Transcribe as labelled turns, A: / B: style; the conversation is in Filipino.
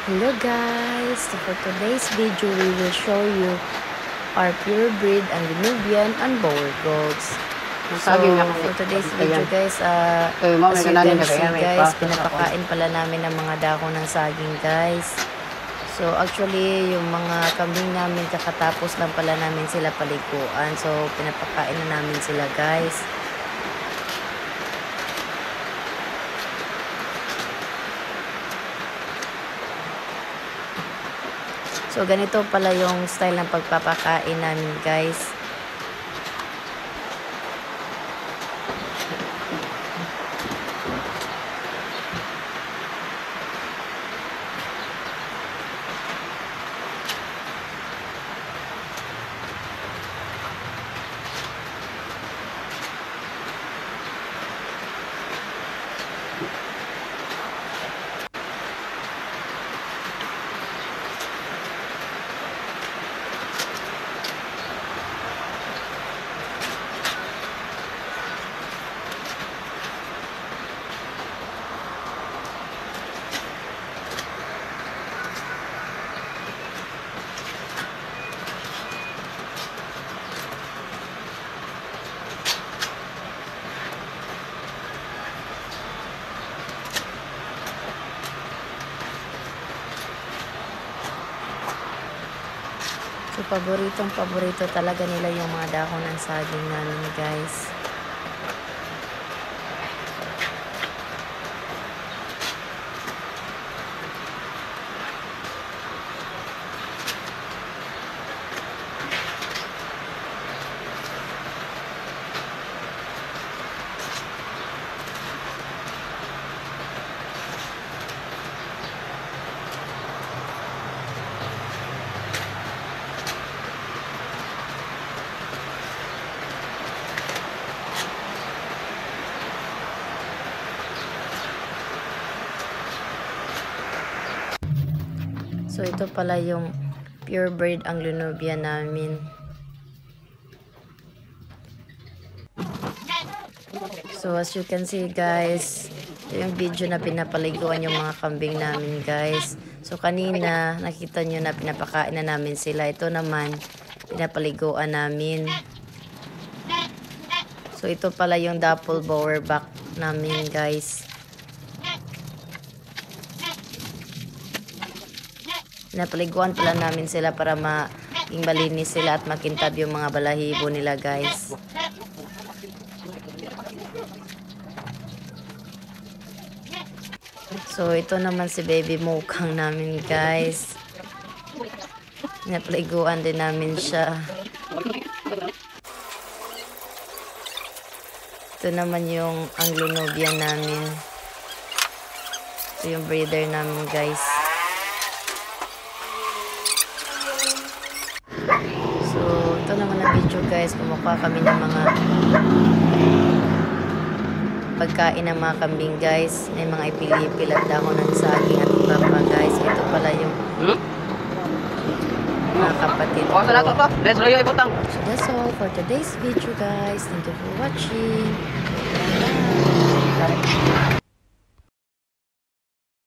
A: Hello guys! So for today's video, we will show you our pure breed Nubian and Boer goats. So for today's video guys, as you can see guys, pinapakain pala namin ng mga dako ng saging guys. So actually, yung mga kambing namin kakatapos lang pala namin sila paliguan. So pinapakain na namin sila guys. So, ganito pala yung style ng pagpapakain namin, guys. So, paborito talaga nila yung mga dahon ng saging namin, guys. So, ito pala yung pure breed Nubian namin. So, as you can see guys, ito yung video na pinapaliguan yung mga kambing namin guys. So, kanina, nakita nyo na pinapakain na namin sila. Ito naman, pinapaliguan namin. So, ito pala yung double Boer back namin guys. Napaliguan pala namin sila para maging malinis sila at makintab yung mga balahibo nila guys. So ito naman si baby mukang namin guys. Napaliguan din namin siya. Ito naman yung Nubian namin. Ito yung breeder namin guys. Ito naman ang video guys, kumukuha kami ng mga pagkain ng mga kambing guys. May mga ipil-ipil at dahon ng saging at iba pa guys. Ito pala yung mga kapatid ko. So that's all for today's video guys. Thank you for watching. Bye!